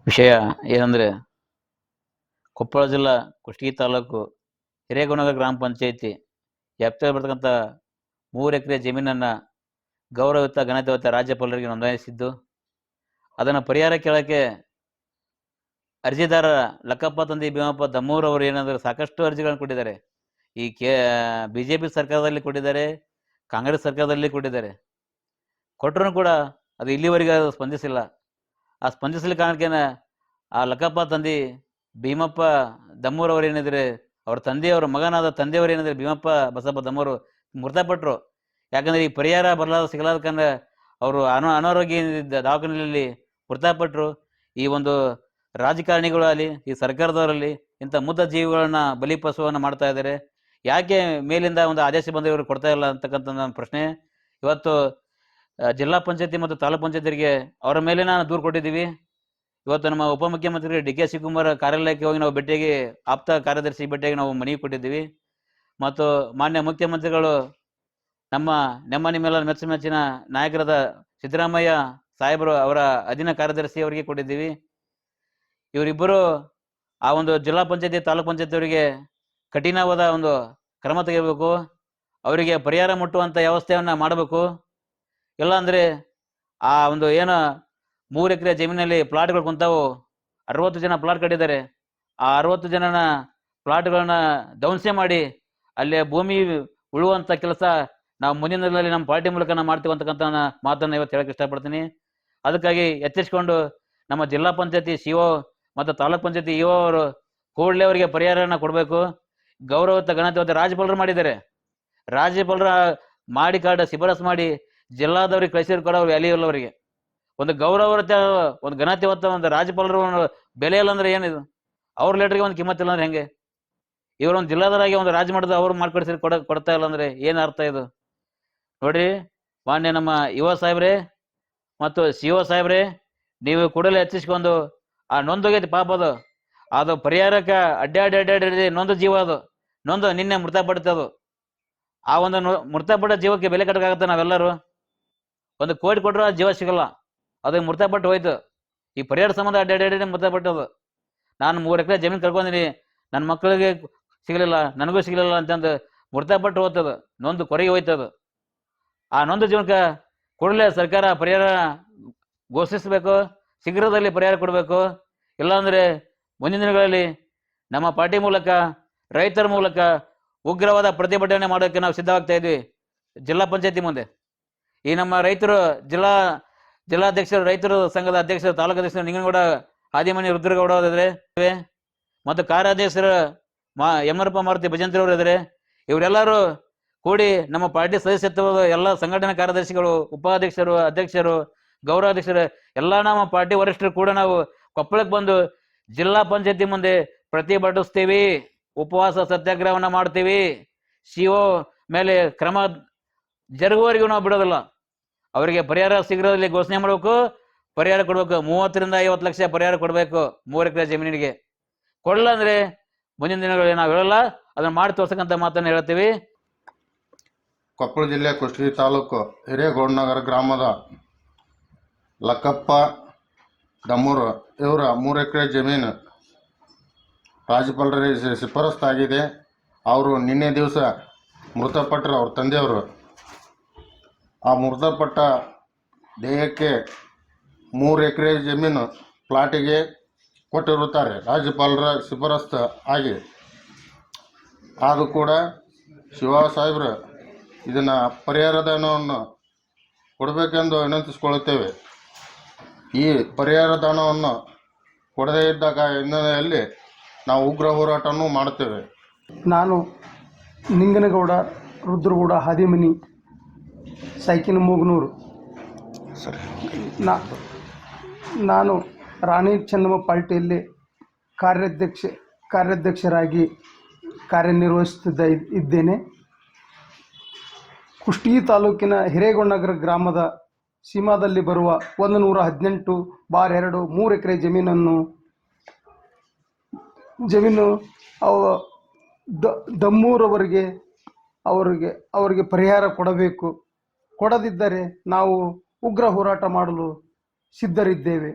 ವಿಷಯ ಏನಂದರೆ, ಕೊಪ್ಪಳ ಜಿಲ್ಲಾ ಕುಷ್ಟಗಿ ತಾಲೂಕು ಹಿರೇಗೊಣಗರ ಗ್ರಾಮ ಪಂಚಾಯಿತಿ ವ್ಯಾಪ್ತಿಯಲ್ಲಿ ಬರ್ತಕ್ಕಂಥ 3 ಎಕರೆ ಜಮೀನನ್ನು ಗೌರವಯುತ ಘನತೆಯುತ ರಾಜ್ಯಪಾಲರಿಗೆ ನೋಂದಾಯಿಸಿದ್ದು, ಅದನ್ನು ಪರಿಹಾರ ಕೇಳೋಕ್ಕೆ ಅರ್ಜಿದಾರ ಲಕ್ಕಪ್ಪ ತಂದೆ ಭೀಮಪ್ಪ ದಮ್ಮೂರ್ ಅವರು ಏನಾದರೂ ಸಾಕಷ್ಟು ಅರ್ಜಿಗಳನ್ನು ಕೊಟ್ಟಿದ್ದಾರೆ. ಈ BJP ಸರ್ಕಾರದಲ್ಲಿ ಕೊಟ್ಟಿದ್ದಾರೆ, ಕಾಂಗ್ರೆಸ್ ಸರ್ಕಾರದಲ್ಲಿ ಕೊಟ್ಟಿದ್ದಾರೆ. ಕೊಟ್ಟರೂ ಕೂಡ ಅದು ಇಲ್ಲಿವರೆಗೆ ಸ್ಪಂದಿಸಿಲ್ಲ. ಆ ಸ್ಪಂದಿಸಲಿ ಕಾರಣಕ್ಕೇನ ಆ ಲಕ್ಕಪ್ಪ ತಂದೆ ಭೀಮಪ್ಪ ದಮ್ಮೂರ್ ಅವರು ಏನಿದ್ರೆ, ಅವ್ರ ತಂದೆಯವರ ಮಗನಾದ ತಂದೆಯವರು ಏನಿದ್ರೆ ಭೀಮಪ್ಪ ಬಸಪ್ಪ ದಮ್ಮೂರು ಮೃತಪಟ್ಟರು. ಯಾಕಂದರೆ ಈ ಪರಿಹಾರ ಸಿಗಲಾರ್ಕಂದ್ರೆ ಅವರು ಅನಾರೋಗ್ಯ ದವಾಖಾನೆಯಲ್ಲಿ ಮೃತಪಟ್ಟರು. ಈ ಒಂದು ರಾಜಕಾರಣಿಗಳಲ್ಲಿ, ಈ ಸರ್ಕಾರದವರಲ್ಲಿ ಇಂಥ ಮುಗ್ಧ ಜೀವಿಗಳನ್ನ ಬಲಿಪಶುವನ್ನು ಮಾಡ್ತಾ ಇದ್ದಾರೆ. ಯಾಕೆ ಮೇಲಿಂದ ಒಂದು ಆದೇಶ ಬಂದ ಇವರು ಕೊಡ್ತಾ ಇಲ್ಲ ಅಂತಕ್ಕಂಥ ನನ್ನ ಪ್ರಶ್ನೆ. ಇವತ್ತು ಜಿಲ್ಲಾ ಪಂಚಾಯತಿ ಮತ್ತು ತಾಲೂಕ್ ಪಂಚಾಯತಿಗೆ ಅವರ ಮೇಲೆ ನಾವು ದೂರು ಕೊಟ್ಟಿದ್ದೀವಿ. ಇವತ್ತು ನಮ್ಮ ಉಪಮುಖ್ಯಮಂತ್ರಿ DK ಶಿವಕುಮಾರ್ ಕಾರ್ಯಾಲಯಕ್ಕೆ ಹೋಗಿ ನಾವು ಭೇಟಿಯಾಗಿ ಆಪ್ತ ಕಾರ್ಯದರ್ಶಿ ಭೇಟಿಯಾಗಿ ನಾವು ಮನವಿ ಕೊಟ್ಟಿದ್ದೀವಿ. ಮತ್ತು ಮಾನ್ಯ ಮುಖ್ಯಮಂತ್ರಿಗಳು ನಮ್ಮ ನಿಮ್ಮೆಲ್ಲ ಮೆಚ್ಚಿನ ನಾಯಕರಾದ ಸಿದ್ದರಾಮಯ್ಯ ಸಾಹೇಬರು ಅವರ ಅಧೀನ ಕಾರ್ಯದರ್ಶಿ ಅವರಿಗೆ ಕೊಟ್ಟಿದ್ದೀವಿ. ಇವರಿಬ್ಬರು ಆ ಒಂದು ಜಿಲ್ಲಾ ಪಂಚಾಯತಿ ತಾಲೂಕ್ ಪಂಚಾಯತಿ ಅವರಿಗೆ ಕಠಿಣವಾದ ಒಂದು ಕ್ರಮ ತೆಗೆಯಬೇಕು. ಅವರಿಗೆ ಪರಿಹಾರ ಮುಟ್ಟುವಂಥ ವ್ಯವಸ್ಥೆಯನ್ನು ಮಾಡಬೇಕು. ಇಲ್ಲ ಅಂದರೆ ಆ ಒಂದು ಏನು 3 ಎಕರೆ ಜಮೀನಲ್ಲಿ ಪ್ಲಾಟ್ಗಳು ಕುಂತಾವು, 60 ಜನ ಪ್ಲಾಟ್ ಕಟ್ಟಿದ್ದಾರೆ. ಆ 60 ಜನನ ಪ್ಲಾಟ್ಗಳನ್ನ ಧ್ವಂಸ ಮಾಡಿ ಅಲ್ಲೇ ಭೂಮಿ ಉಳುವಂಥ ಕೆಲಸ ನಾವು ಮುಂದಿನ ದಿನದಲ್ಲಿ ನಮ್ಮ ಪಾರ್ಟಿ ಮೂಲಕ ನಾವು ಮಾಡ್ತೀವಿ ಅಂತಕ್ಕಂಥ ಮಾತನ್ನು ಇವತ್ತು ಹೇಳಕ್ಕೆ ಇಷ್ಟಪಡ್ತೀನಿ. ಅದಕ್ಕಾಗಿ ಎಚ್ಚರಿಸಿಕೊಂಡು ನಮ್ಮ ಜಿಲ್ಲಾ ಪಂಚಾಯತಿ CO ಮತ್ತು ತಾಲೂಕ್ ಪಂಚಾಯತಿ EO ಅವರು ಕೂಡಲೇ ಅವರಿಗೆ ಪರಿಹಾರನ ಕೊಡಬೇಕು. ಗೌರವಯುತ ಘನತೆಯುತ ರಾಜ್ಯಪಾಲರು ಮಾಡಿದ್ದಾರೆ. ರಾಜ್ಯಪಾಲರ ಮಾಡಿ ಕಾರ್ಡ್ ಶಿಫಾರಸು ಮಾಡಿ ಜಿಲ್ಲಾದವ್ರಿಗೆ ಕಳಿಸಿದ್ರು ಕೂಡ ಅವ್ರು ವ್ಯಾಲ್ಯೂ ಇಲ್ಲ. ಅವರಿಗೆ ಒಂದು ಗೌರವಯುತ ಒಂದು ಘನತೆಯುತ ಒಂದು ರಾಜ್ಯಪಾಲರು ಬೆಲೆ ಇಲ್ಲ ಅಂದ್ರೆ ಏನಿದು? ಅವ್ರ ಲೆಟರ್ಗೆ ಒಂದು ಕಿಮ್ಮತ್ತಿಲ್ಲ ಅಂದ್ರೆ ಹೆಂಗೆ? ಇವರೊಂದು ಜಿಲ್ಲಾದವರಾಗಿ ಒಂದು ರಾಜ್ಯ ಮಟ್ಟದ ಅವ್ರು ಮಾಡ್ಕೊಡಿಸಿ ಕೊಡ್ತಾ ಇಲ್ಲ ಅಂದ್ರೆ ಏನು ಅರ್ಥ ಇದು? ನೋಡ್ರಿ, ಮಾನ್ಯ ನಮ್ಮ ಯುವ ಸಾಹೇಬ್ರೆ ಮತ್ತು CO ಸಾಹೇಬ್ರೆ, ನೀವು ಕೂಡಲೇ ಹೆಚ್ಚಿಸ್ಕೊಂಡು ಆ ನೊಂದೋಗೈತಿ ಪಾಪ ಅದು ಪರಿಹಾರಕ್ಕೆ ಅಡ್ಡಾಡಿ ನೊಂದು ಜೀವ, ಅದು ನೊಂದು ನಿನ್ನೆ ಮೃತಪಡ್ತದು. ಆ ಒಂದು ಮೃತಪಟ್ಟ ಜೀವಕ್ಕೆ ಬೆಲೆ ಕಟ್ಟಕ್ಕಾಗತ್ತೆ? ನಾವೆಲ್ಲರೂ 1 ಕೋಟಿ ಕೊಟ್ಟರು ಆ ಜೀವ ಸಿಗಲ್ಲ, ಅದು ಮೃತಪಟ್ಟು ಹೋಯ್ತು. ಈ ಪರಿಹಾರ ಸಂಬಂಧ ಅಡ್ಡಾಡಿ ಮೃತಪಟ್ಟದು. ನಾನು 3 ಎಕರೆ ಜಮೀನು ಕಳ್ಕೊಂಡಿನಿ, ನನ್ನ ಮಕ್ಕಳಿಗೆ ಸಿಗಲಿಲ್ಲ, ನನಗೂ ಸಿಗಲಿಲ್ಲ ಅಂತಂದು ಮೃತಪಟ್ಟು ಹೋಗ್ತದ, ನೊಂದು ಕೊರಗೆ ಹೋಯ್ತದು. ಆ ನೊಂದು ಜೀವನಕ್ಕೆ ಕೂಡಲೇ ಸರ್ಕಾರ ಪರಿಹಾರ ಘೋಷಿಸಬೇಕು, ಶೀಘ್ರದಲ್ಲಿ ಪರಿಹಾರ ಕೊಡಬೇಕು. ಇಲ್ಲಾಂದರೆ ಮುಂದಿನ ದಿನಗಳಲ್ಲಿ ನಮ್ಮ ಪಾರ್ಟಿ ಮೂಲಕ, ರೈತರ ಮೂಲಕ ಉಗ್ರವಾದ ಪ್ರತಿಭಟನೆ ಮಾಡೋಕ್ಕೆ ನಾವು ಸಿದ್ಧವಾಗ್ತಾ ಇದ್ವಿ ಜಿಲ್ಲಾ ಪಂಚಾಯತಿ ಮುಂದೆ. ಈ ನಮ್ಮ ರೈತರು ಜಿಲ್ಲಾಧ್ಯಕ್ಷರು, ರೈತರು ಸಂಘದ ಅಧ್ಯಕ್ಷರು, ತಾಲೂಕು ಅಧ್ಯಕ್ಷರು ನಿಂಗನಗೌಡ ಆದಿಮನಿ ರುದ್ರಗೌಡ ಇದ್ದಾರೆ, ಮತ್ತು ಕಾರ್ಯಾಧ್ಯಕ್ಷರು ಯಮರಪ್ಪ ಮಾರುತಿ ಭಜಂತ್ರಿಯವರು ಇದ್ದಾರೆ. ಇವರೆಲ್ಲರೂ ಕೂಡಿ ನಮ್ಮ ಪಾರ್ಟಿ ಸದಸ್ಯತ್ವದ ಎಲ್ಲ ಸಂಘಟನಾ ಕಾರ್ಯದರ್ಶಿಗಳು, ಉಪಾಧ್ಯಕ್ಷರು, ಅಧ್ಯಕ್ಷರು, ಗೌರವಾಧ್ಯಕ್ಷರು ಎಲ್ಲ ನಮ್ಮ ಪಾರ್ಟಿ ವರಿಷ್ಠರು ಕೂಡ ನಾವು ಕೊಪ್ಪಳಕ್ಕೆ ಬಂದು ಜಿಲ್ಲಾ ಪಂಚಾಯತಿ ಮುಂದೆ ಪ್ರತಿಭಟಿಸ್ತೀವಿ, ಉಪವಾಸ ಸತ್ಯಾಗ್ರಹವನ್ನು ಮಾಡ್ತೀವಿ. CO ಮೇಲೆ ಕ್ರಮ ಜರುಗುವವರೆಗೂ ನಾವು ಬಿಡೋದಿಲ್ಲ. ಅವರಿಗೆ ಪರಿಹಾರ ಶೀಘ್ರದಲ್ಲಿ ಘೋಷಣೆ ಮಾಡಬೇಕು, ಪರಿಹಾರ ಕೊಡಬೇಕು. 30 ರಿಂದ 50 ಲಕ್ಷ ಪರಿಹಾರ ಕೊಡಬೇಕು 3 ಎಕರೆ ಜಮೀನಿಗೆ. ಕೊಡಲ್ಲ ಅಂದರೆ ಮುಂದಿನ ದಿನಗಳಲ್ಲಿ ನಾವು ಹೇಳಲ್ಲ, ಅದನ್ನು ಮಾಡಿ ತೋರ್ಸಕ್ಕಂಥ ಮಾತನ್ನು ಹೇಳ್ತೀವಿ. ಕೊಪ್ಪಳ ಜಿಲ್ಲೆ ಕುಷ್ಟಗಿ ತಾಲೂಕು ಹಿರೇಗೌಡನಗರ ಗ್ರಾಮದ ಲಕ್ಕಪ್ಪ ದಮ್ಮೂರು ಇವರ 3 ಎಕರೆ ಜಮೀನು ರಾಜ್ಯಪಾಲರಿಗೆ ಶಿಫಾರಸ್ತಾಗಿದೆ. ಅವರು ನಿನ್ನೆ ದಿವಸ ಮೃತಪಟ್ಟರು, ಅವ್ರ ತಂದೆಯವರು. ಆ ಮೃತಪಟ್ಟ ದೇಹಕ್ಕೆ 3 ಎಕರೆ ಜಮೀನು ಪ್ಲಾಟಿಗೆ ಕೊಟ್ಟಿರುತ್ತಾರೆ ರಾಜ್ಯಪಾಲರ ಶಿಫಾರಸ್ತು ಆಗಿ. ಆದರೂ ಕೂಡ ಶಿವ ಸಾಹೇಬ್ರು ಇದನ್ನು ಪರಿಹಾರಧನವನ್ನು ಕೊಡಬೇಕೆಂದು ವಿನಂತಿಸಿಕೊಳ್ಳುತ್ತೇವೆ. ಈ ಪರಿಹಾರಧನವನ್ನು ಕೊಡದೇ ಇದ್ದಾಗ ಹಿನ್ನೆಲೆಯಲ್ಲಿ ನಾವು ಉಗ್ರ ಹೋರಾಟವನ್ನು ಮಾಡುತ್ತೇವೆ. ನಾನು ನಿಂಗನಗೌಡ ರುದ್ರಗೌಡ ಹಾದಿಮನಿ ಸೈಕಿನ ಮೂಗನೂರು. ನಾನು ರಾಣಿ ಚೆನ್ನಮ್ಮ ಪಾರ್ಟಿಯಲ್ಲಿ ಕಾರ್ಯಾಧ್ಯಕ್ಷರಾಗಿ ಕಾರ್ಯನಿರ್ವಹಿಸುತ್ತಿದ್ದೇನೆ. ಕುಷ್ಟಗಿ ತಾಲೂಕಿನ ಹಿರೇಗೊಂಡನಗರ ಗ್ರಾಮದ ಸೀಮಾದಲ್ಲಿ ಬರುವ 118/2 3 ಎಕರೆ ಜಮೀನು ದಮ್ಮೂರವರಿಗೆ ಅವರಿಗೆ ಪರಿಹಾರ ಕೊಡಬೇಕು. ಕೊಡದಿದ್ದರೆ ನಾವು ಉಗ್ರ ಹೋರಾಟ ಮಾಡಲು ಸಿದ್ಧರಿದ್ದೇವೆ.